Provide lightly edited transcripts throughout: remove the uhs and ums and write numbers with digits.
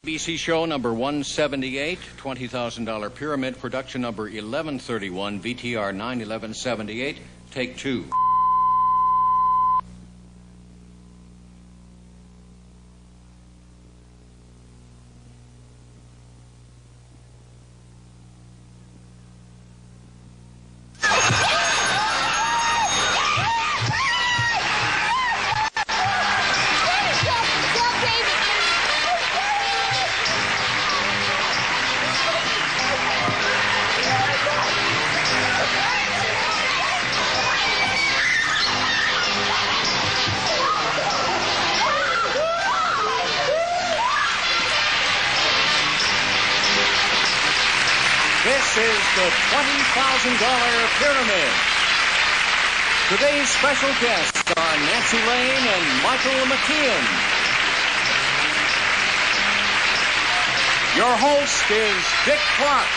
ABC show number 178, $20,000 pyramid, production number 1131, VTR 91178, take two. This is the $20,000 pyramid. Today's special guests are Nancy Lane and Michael McKean. Your host is Dick Clark.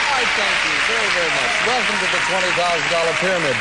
All right, thank you very, very much. Welcome to the $20,000 pyramid.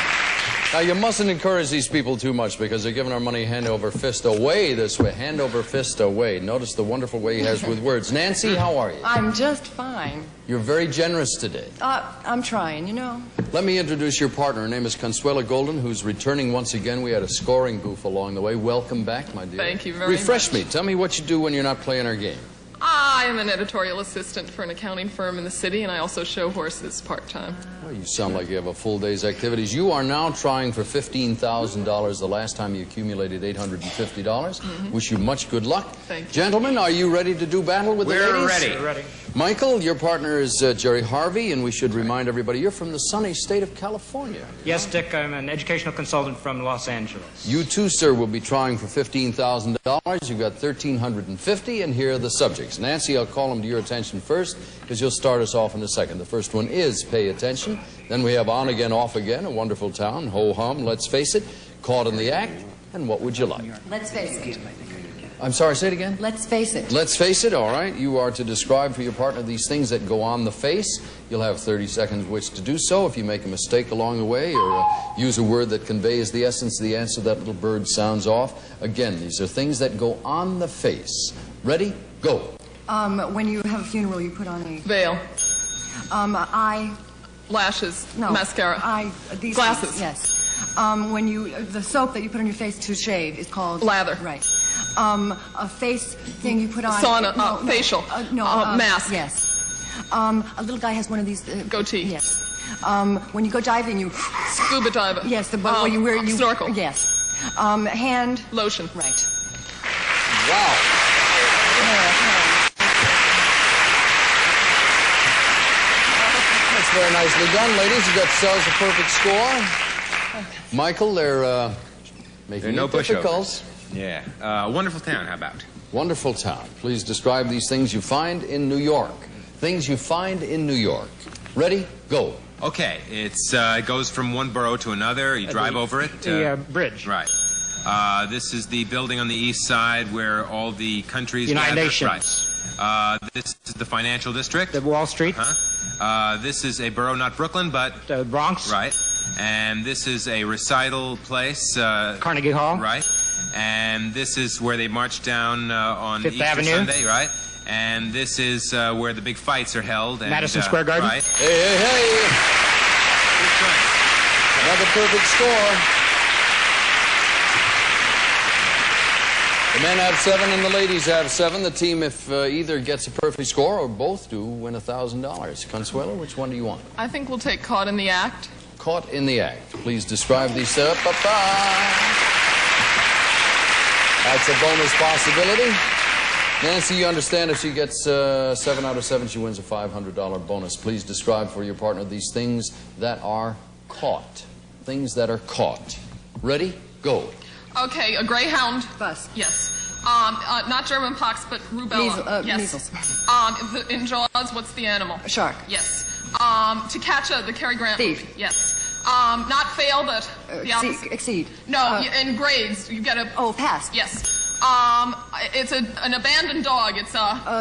Now, you mustn't encourage these people too much because they're giving our money hand over fist away this way. Hand over fist away. Notice the wonderful way he has with words. Nancy, how are you? I'm just fine. You're very generous today. I'm trying, you know. Let me introduce your partner. Her name is Consuela Golden, who's returning once again. We had a scoring goof along the way. Welcome back, my dear. Thank you very much. Refresh me. Tell me what you do when you're not playing our game. I am an editorial assistant for an accounting firm in the city, and I also show horses part-time. Well, you sound like you have a full day's activities. You are now trying for $15,000. The last time you accumulated $850. Mm-hmm. Wish you much good luck. Thank you. Gentlemen, are you ready to do battle with the ladies? We're ready. Michael, your partner is Jerry Harvey, and we should remind everybody you're from the sunny state of California. Yes, Dick, I'm an educational consultant from Los Angeles. You too, sir, will be trying for $15,000. You've got $1,350, and here are the subjects. Nancy, I'll call them to your attention first, because you'll start us off in a second. The first one is Pay Attention. Then we have On Again, Off Again, A Wonderful Town, Ho Hum, Let's Face It, Caught in the Act, and What Would You Like? Let's face it. I'm sorry, say it again? Let's face it. Let's face it, all right. You are to describe for your partner these things that go on the face. You'll have 30 seconds which to do so. If you make a mistake along the way or use a word that conveys the essence of the answer, that little bird sounds off. Again, these are things that go on the face. Ready? Go. When you have a funeral, you put on a... Veil. Eye... Lashes. No. Mascara. These Glasses. Things, yes. When you... The soap that you put on your face to shave is called... Lather. Right. A face thing you put on... Sauna. Facial. Mask. Yes. A little guy has one of these... Goatee. Yes. When you go diving, you... Scuba diver. Yes, the boat where you wear... Snorkel. Yes. Hand... Lotion. Right. Wow. That's very nicely done, ladies. You got yourselves a perfect score. Michael, they're making it difficult. Yeah. Wonderful Town, how about? Wonderful Town. Please describe these things you find in New York. Things you find in New York. Ready? Go. Okay, it goes from one borough to another. You drive over it. The bridge. Right. This is the building on the east side where all the countries United gather. Nations. Right. This is the financial district. The Wall Street. This is a borough, not Brooklyn, but... The Bronx. Right. And this is a recital place. Carnegie Hall. Right. And this is where they march down on Fifth Easter Avenue. Sunday, right? And this is where the big fights are held. And, Madison Square Garden. Right. Hey. Another perfect score. The men have 7 and the ladies have 7. The team, if either gets a perfect score or both do, win $1,000. Consuelo, which one do you want? I think we'll take Caught in the Act. Caught in the Act. Please describe these. That's a bonus possibility. Nancy, you understand if she gets 7 out of 7, she wins a $500 bonus. Please describe for your partner these things that are caught. Things that are caught. Ready? Go. Okay, a greyhound. Bus. Yes. Not German pox, but rubella. Measles. In Jaws, what's the animal? A shark. Yes. To catch the Cary Grant Thief. movie. Yes. Not fail, but the opposite. Exceed. No, in grades, you get a... Oh, pass. Yes. It's an abandoned dog. It's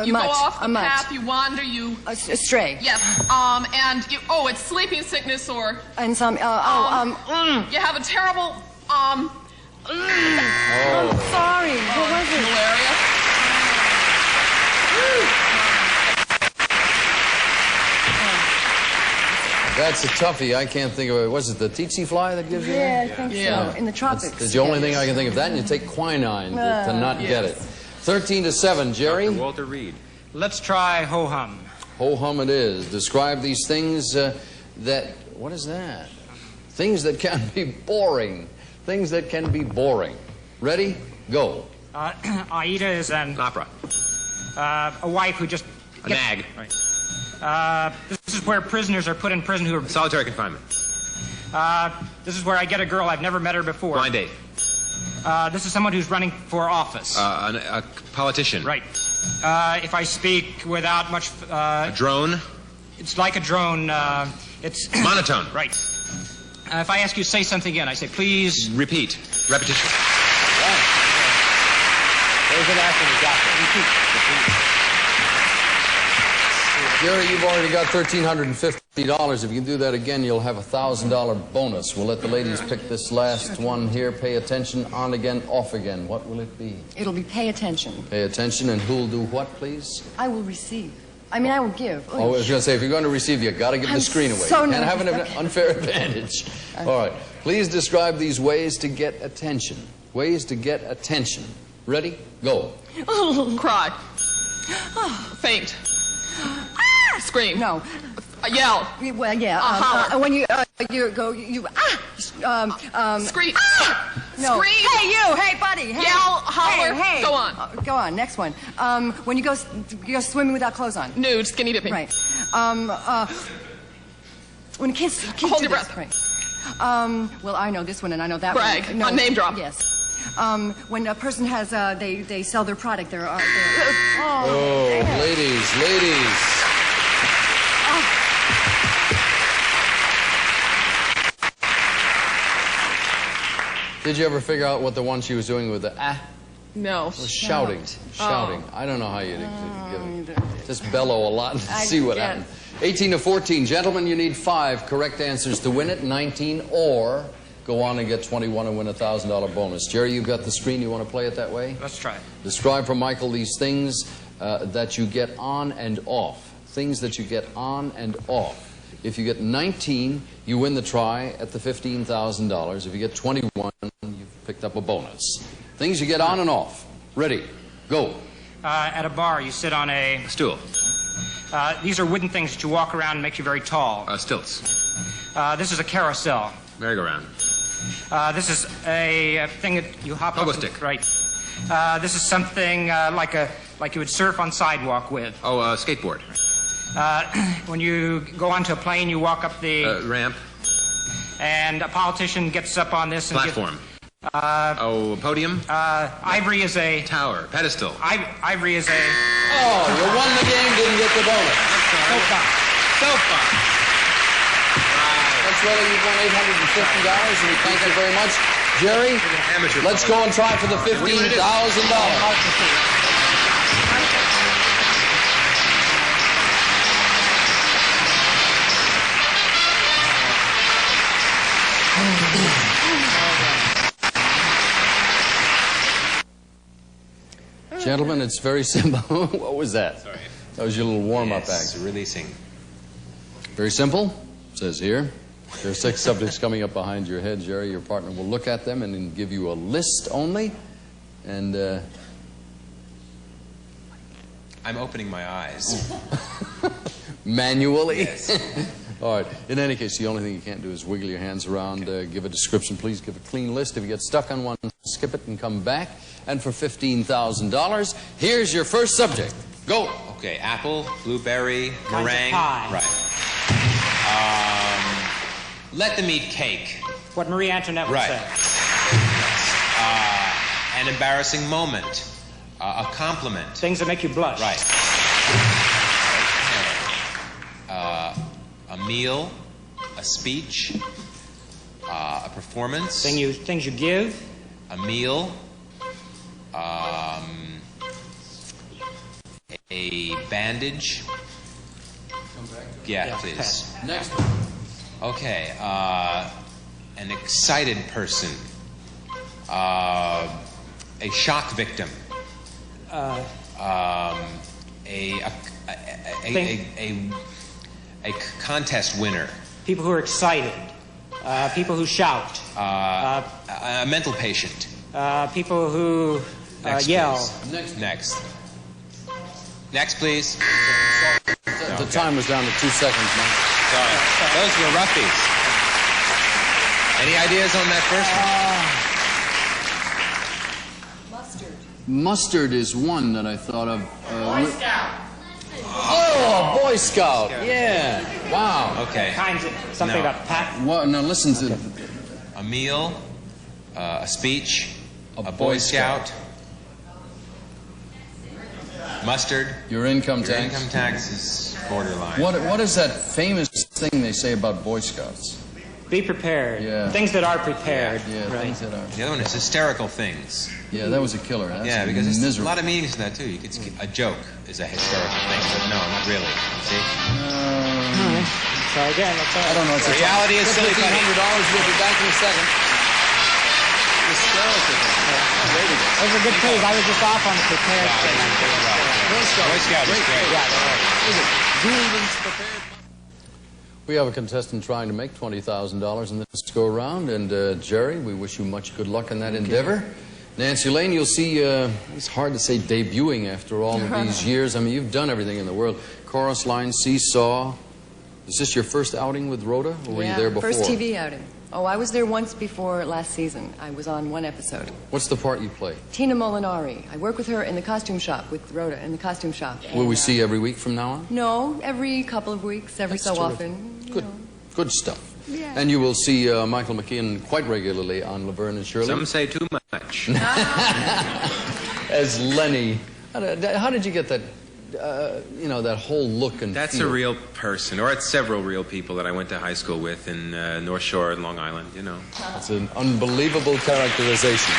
you mutt. go off the A mutt. path, you wander, you... Stray. Yes. And you... Oh, it's sleeping sickness or... And some... You have a terrible... All That's a toughie. I can't think of it. Was it the tsetse fly that gives you Yeah, that? I think Yeah. so. In the tropics. That's the only thing I can think of. That, and you take quinine to not get it. 13-7, Jerry. Dr. Walter Reed. Let's try ho-hum. Ho-hum it is. Describe these things that... What is that? Things that can be boring. Things that can be boring. Ready? Go. Aida is an Opera. a wife who just... A nag. Right. This is where prisoners are put in prison who are... Solitary confinement. This is where I get a girl, I've never met her before. Blind date. This is someone who's running for office. A politician. Right. If I speak without much... A drone. it's like a drone. It's... Monotone. Right. If I ask you to say something again, I say, please... Repeat. Repetition. There's an acronym, doctor. Jerry, you've already got $1,350. If you can do that again, you'll have a $1,000 bonus. We'll let the ladies pick this last one here. Pay attention. On again, off again. What will it be? It'll be pay attention. Pay attention, and who'll do what, please? I will receive. I mean, I will give. Oh, I was going to say, if you're going to receive, you've got to give the I'm screen away. so You can't have an nervous. unfair advantage. All right. Please describe these ways to get attention. Ways to get attention. Ready? Go. Cry. Faint. Scream. No. Yell. Well, yeah. Holler. When you go, Scream. No. Scream. Hey, you. Hey, buddy. Hey. Yell, holler. Hey. Go on. Go on. Next one. When you go swimming without clothes on. Nude. Skinny dipping. Right. When kids Hold do your this, breath. Right. Well, I know this one and I know that Brag. one. No, Name drop. Yes. When a person has, they sell their product, they're Oh, ladies. Did you ever figure out what the one she was doing with the No. was shouting? Shouting. I don't know how you get it. Just bellow a lot and see what happens. 18-14. Gentlemen, you need 5 correct answers to win it. 19 or go on and get 21 and win a $1,000 bonus. Jerry, you've got the screen. You want to play it that way? Let's try it. Describe for Michael these things that you get on and off. Things that you get on and off. If you get 19, you win the try at the $15,000. If you get 21, you've picked up a bonus. Things you get on and off. Ready? Go. At a bar, you sit on a... Stool. These are wooden things that you walk around and make you very tall. Stilts. This is a carousel. Merry-go-round. This is a thing that you hop Pogo up and- stick. Right. This is something like you would surf on sidewalk with. Oh, skateboard. When you go onto a plane, you walk up the... Ramp. and a politician gets up on this and... Platform. Podium. Ivory is a... Tower. Pedestal. Ivory is a... Oh, you won the game, didn't get the bonus. Sofa. Consuela, you've won $850, and we thank you very much. Jerry, Amateur. let's go and try for the $15,000. Gentlemen, it's very simple. What was that? Sorry. That was your little warm-up Yes, act. releasing. Very simple. It says here. There are 6 subjects coming up behind your head, Jerry. Your partner will look at them and then give you a list only. And I'm opening my eyes. manually. Yes. All right. In any case, the only thing you can't do is wiggle your hands around, give a description, please. Give a clean list. If you get stuck on one, skip it and come back. And for $15,000, here's your first subject. Go. Okay, apple, blueberry, meringue. pie. Right. Let them eat cake. What Marie Antoinette would Right. say. An embarrassing moment. A compliment. Things that make you blush. Right. A meal, a speech, a performance. Things you give. A meal, a bandage. Yeah, please. pass. Next one. Okay, an excited person. A shock victim. A contest winner. People who are excited. People who shout. A mental patient. People who yell. Please. Next. Next, please. The time was down to 2 seconds, Mike. Sorry. Those were roughies. Any ideas on that first one? Mustard is one that I thought of. Boy Scout. Oh, Boy Scout. Yeah. Wow. Okay. Kinds of something No. about pat. What? Now listen to A meal, a speech, A a Boy Boy Scout, mustard. your income Your tax. income tax is borderline. What is that famous thing they say about Boy Scouts? Be prepared. Yeah. Things that are prepared. Yeah, Right. things that are. The other one is hysterical things. Yeah, that was a killer. That's Yeah, because there's a miserable. lot of meanings to that too. You could a joke is a hysterical thing, but no, not really. You see? So again, that's all. I don't know. It's Reality is silly, buddy. $1,500. We'll be back in a second. Hysterical. Those are good clues. I was just off on the prepared thing. Boy Scout is great. We have a contestant trying to make $20,000 in this go-around, and Jerry, we wish you much good luck in that endeavor. Nancy Lane, you'll see, it's hard to say debuting after all of these years. I mean, you've done everything in the world. Chorus line, Seesaw. Is this your first outing with Rhoda, or were you there before? First TV outing. Oh, I was there once before last season. I was on one episode. What's the part you play? Tina Molinari. I work with her in the costume shop, with Rhoda in the costume shop. Will we see every week from now on? No, every couple of weeks, every That's so terrific. often. you Good, know. good stuff. Yeah. And you will see Michael McKean quite regularly on Laverne and Shirley. Some say too much. As Lenny. How did you get that, that whole look and That's feel? a real person, or it's several real people that I went to high school with in North Shore and Long Island, you know. That's an unbelievable characterization.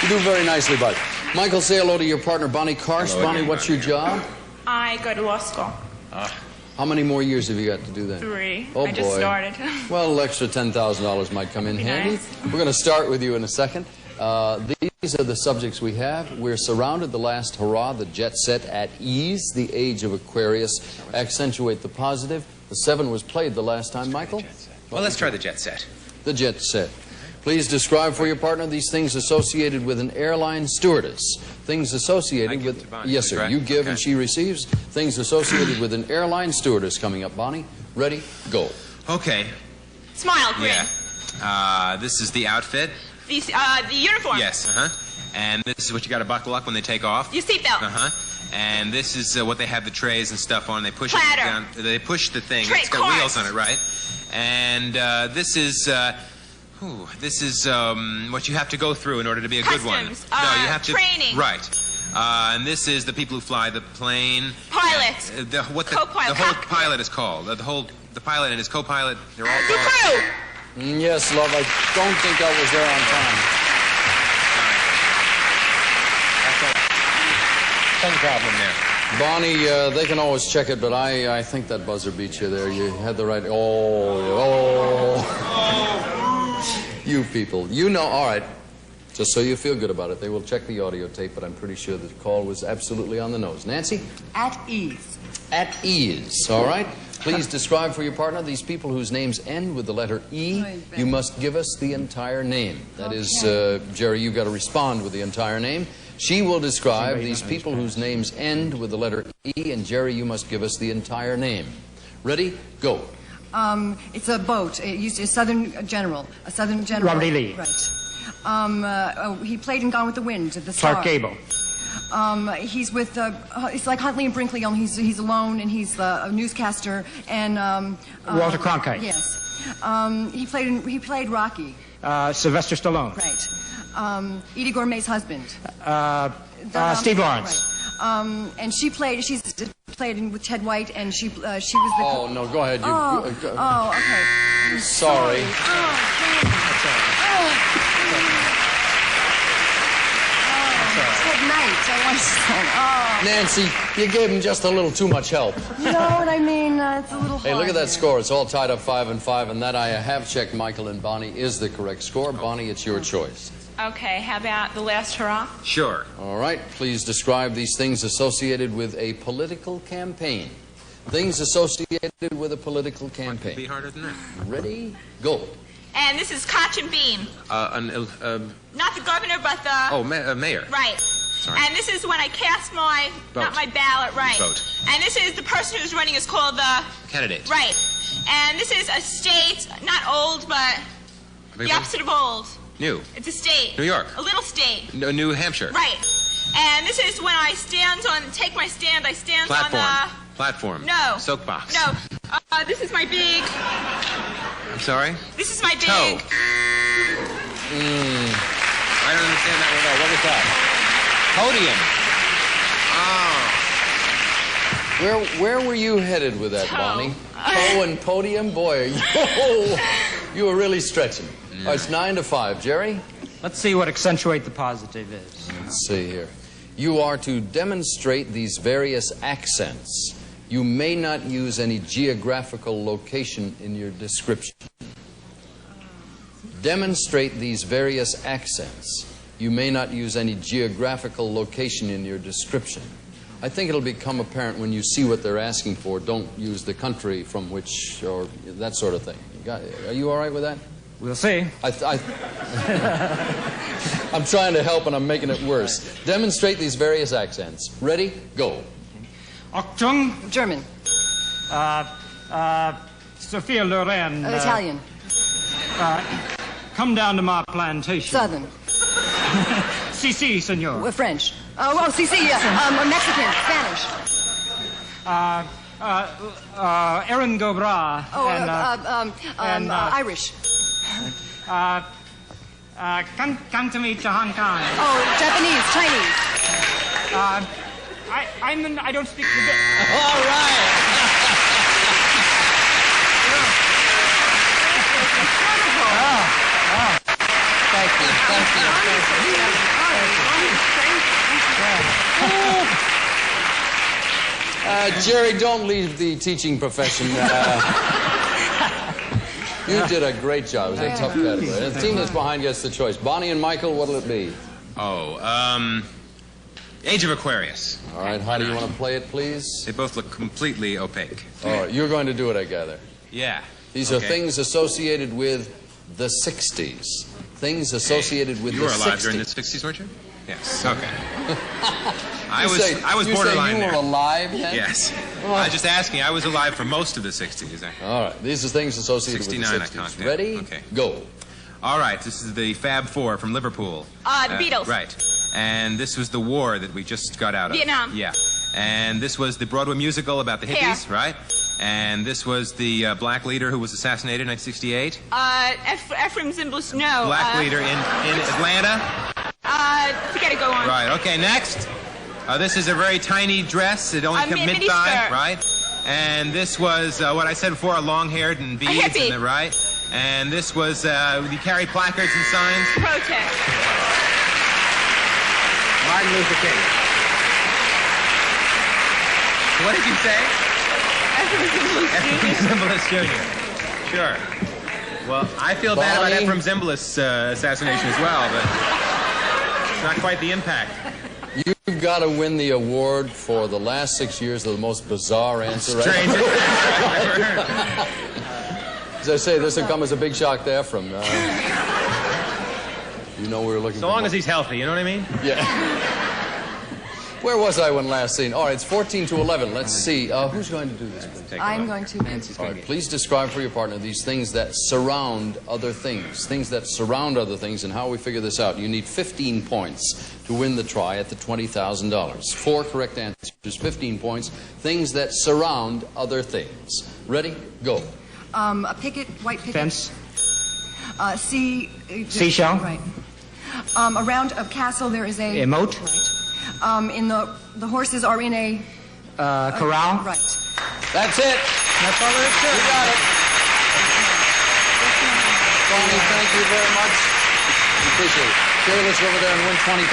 You do very nicely, bud. Michael, say hello to your partner, Bonnie Karsh. Hello Bonnie, again, what's Bonnie. your job? I go to law school. How many more years have you got to do that? 3. Oh, I just boy. started. Well, extra $10,000 might come in Be handy. nice. We're going to start with you in a second. These are the subjects we have. We're surrounded, the last hurrah, the jet set at ease, the age of Aquarius. Accentuate the positive. The 7 was played the last time, Michael. Well, let's try the jet set. The jet set. Please describe for your partner these things associated with an airline stewardess. Things associated I give with... to Bonnie, Yes, sir. right? You give Okay. and she receives. Things associated with an airline stewardess coming up. Bonnie, ready, go. Okay. Smile, grin. Yeah. This is the outfit. The uniform. Yes, And this is what you got to buckle up when they take off. Your seatbelt. And this is what they have the trays and stuff on. They push Platter. it down. They push the thing. Tray It's got carts. wheels on it, right? And this is what you have to go through in order to be a good one. Customs, No, you have to training. Right. And this is the people who fly the plane. Pilot. What the Co-pilot. whole Cockpit. pilot is called. The pilot and his co-pilot. They're all The crew. Yes, love, I don't think I was there on time. Some problem there. Bonnie, they can always check it, but I think that buzzer beat you there. You had the right... Oh. You people. You know, all right. Just so you feel good about it, they will check the audio tape, but I'm pretty sure the call was absolutely on the nose. Nancy? At ease. At ease, all right? Please describe for your partner these people whose names end with the letter E. You must give us the entire name. That is, Jerry, you've got to respond with the entire name. She will describe these people whose names end with the letter E, and Jerry, you must give us the entire name. Ready? Go. It's a boat. It used a Southern general. A Southern general. Robert E. Lee. Right. He played in Gone with the Wind. The star. Clark Gable. He's with. It's like Huntley and Brinkley. Only he's alone, and he's a newscaster. And Walter Cronkite. Yes. He played Rocky. Sylvester Stallone. Right. Edie Gourmet's husband. Steve Lawrence. Right. And she's played with Ted White, and she was the. Oh, no, go ahead. Oh, okay. Sorry. Ted Knight, I want to say. Nancy, you gave him just a little too much help. You know what I mean? It's a little hard. Hey, look at that here. score. It's all tied up 5-5, and that I have checked, Michael and Bonnie, is the correct score. Bonnie, it's your choice. Okay, how about the last hurrah? Sure. All right. Please describe these things associated with a political campaign. Things associated with a political Could be campaign. harder than that. Ready? Go. And this is Koch and Beam. Not the governor, but the... Mayor. Right. Sorry. And this is when I cast my... Vote. Not my ballot, right. Vote. And this is the person who's running is called the... Candidate. Right. And this is a state, not old, but the opposite of old. New. It's a state. New York. A little state. New Hampshire. Right. And this is when I take my stand, I stand Platform. on Platform. No. Soapbox. No. This is my big... I'm sorry? This is my big... Toe. I don't understand that one at all. What was that? Podium. Oh. Where were you headed with that, Toe. Bonnie? Toe and podium? Boy, you were really stretching. All right, it's 9 to 5. Jerry? Let's see what accentuate the positive is. Let's see here. You are to demonstrate these various accents. You may not use any geographical location in your description. Demonstrate these various accents. You may not use any geographical location in your description. I think it'll become apparent when you see what they're asking for. Don't use the country from which, or that sort of thing. Are you all right with that? We'll see. I'm trying to help and I'm making it worse. Demonstrate these various accents. Ready? Go. Achtung. German. Sophia Loren. Italian. Come down to my plantation. Southern. Si, senor. French. CC. Mexican. Spanish. Erin Gobra. Irish. Come to me to Hong Kong. Japanese. Chinese. I don't speak the... All right. Thank you. Jerry, don't leave the teaching profession. You did a great job. It was a tough category. And the team that's behind gets the choice. Bonnie and Michael, what'll it be? Age of Aquarius. All right, how do you want to play it, please? They both look completely opaque. All right, you're going to do it, I gather. Yeah. These are things associated with the 60s. Things associated with the 60s. You were alive during the 60s, weren't you? Yes. Okay. I was you borderline say you there. were alive then? Yes. I was just asking. I was alive for most of the 60s. All right. These are things associated with the 69, 60s. I count, yeah. Ready? Okay. Go. All right. This is the Fab Four from Liverpool. The Beatles. Right. And this was the war that we just got out of. Vietnam. Yeah. And this was the Broadway musical about the hippies, right? And this was the black leader who was assassinated in 1968. Ephraim Zimbalist, no. Black leader in Atlanta. Forget it, go on. Right. Okay. Next. This is a very tiny dress. It only comes mini mid-thigh, skirt. right? And this was what I said before, a long-haired and beads, hippie. and right? And this was you carry placards and signs. Protest. Martin Luther King. What did you say? Ephraim Zimbalist Jr. Sure. Well, I feel bad about Bonnie? Ephraim Zimbalist's assassination as well, but it's not quite the impact. You've got to win the award for the last 6 years of the most bizarre answer Strange. ever. As I say, this will come as a big shock to Ephraim. You know we were looking So long as he's healthy, you know what I mean? Yeah. Where was I when last seen? All right, it's 14 to 11. Let's see. Who's going to do this? I'm going to. All right, please describe for your partner these things that surround other things. Things that surround other things, and how we figure this out. You need 15 points to win the try at the $20,000. 4 correct answers, 15 points. Things that surround other things. Ready? Go. A picket, white picket. Fence. Seashell. Right. Around a castle there is a... Moat. Right. The horses are in a... Corral. Right. That's it. That's all there is to it. You got it. Bonnie, thank you very much. We appreciate it. Jerry, let's go over there and win $20,000.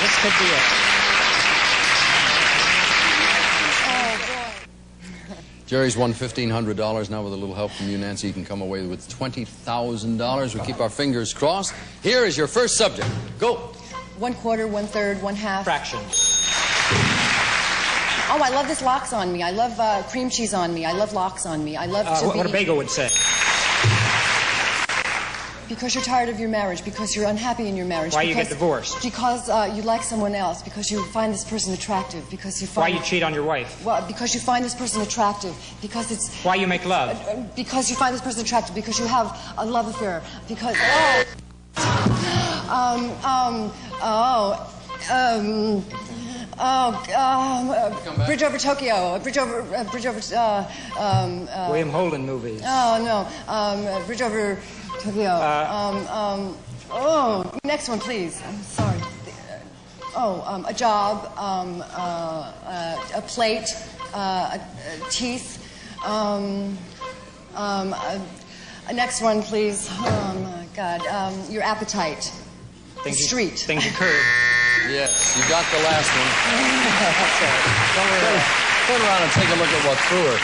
This could be it. Jerry's won $1,500. Now with a little help from you, Nancy, you can come away with $20,000. We keep our fingers crossed. Here is your first subject. Go. 1/4, 1/3, 1/2. Fractions. Oh, I love this lox on me. I love cream cheese on me. I love lox on me. I love to be... What a bagel would say. Because you're tired of your marriage, because you're unhappy in your marriage. Why you get divorced? Because you like someone else, because you find this person attractive, because you find... Why you cheat on your wife? Well, because you find this person attractive, because it's... Why you make love? Because you find this person attractive, because you have a love affair, because... Bridge over Tokyo, bridge over, William Holden movies. Oh, no, bridge over Tokyo. Next one, please. I'm sorry. A job, a plate, teeth, next one, please. Oh, my God. Your appetite. Street. Things occur. Yes, you got the last one. Turn around and take a look at what threw her.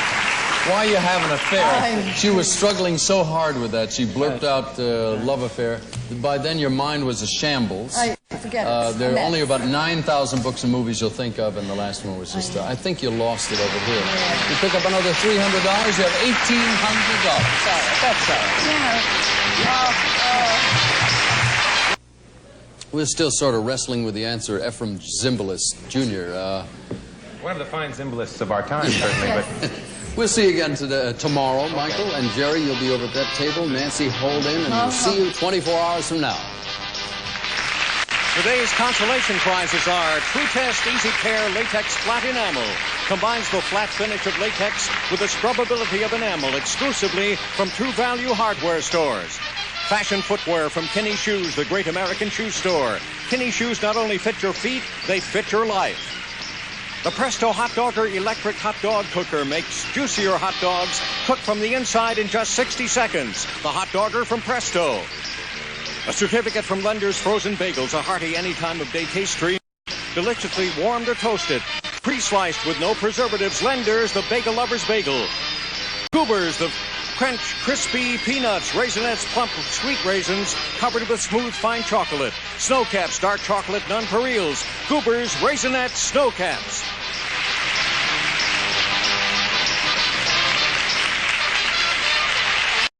Why you have an affair? She was struggling so hard with that. She blurted out love affair. By then, your mind was a shambles. I forget it. There are only about 9,000 books and movies you'll think of, and the last one was just... I think you lost it over here. Yeah. You pick up another $300. You have $1,800. That's all. We're still sort of wrestling with the answer. Ephraim Zimbalist, Jr. One of the fine Zimbalists of our time, certainly, but... We'll see you again tomorrow, Michael. And Jerry, you'll be over at that table. Nancy, hold in, and we'll see you 24 hours from now. Today's consolation prizes are True Test Easy Care Latex Flat Enamel. Combines the flat finish of latex with the scrubbability of enamel exclusively from True Value hardware stores. Fashion footwear from Kinney Shoes, the great American shoe store. Kinney Shoes not only fit your feet, they fit your life. The Presto Hot Dogger electric hot dog cooker makes juicier hot dogs cooked from the inside in just 60 seconds. The Hot Dogger from Presto. A certificate from Lender's Frozen Bagels, a hearty any time of day taste treat, deliciously warmed or toasted, pre-sliced with no preservatives. Lender's, the bagel lover's bagel. Goobers, the crunch, crispy peanuts, Raisinets, plump, sweet raisins, covered with smooth, fine chocolate. Snow Caps, dark chocolate, none for reals. Goobers, Raisinets, Snow Caps.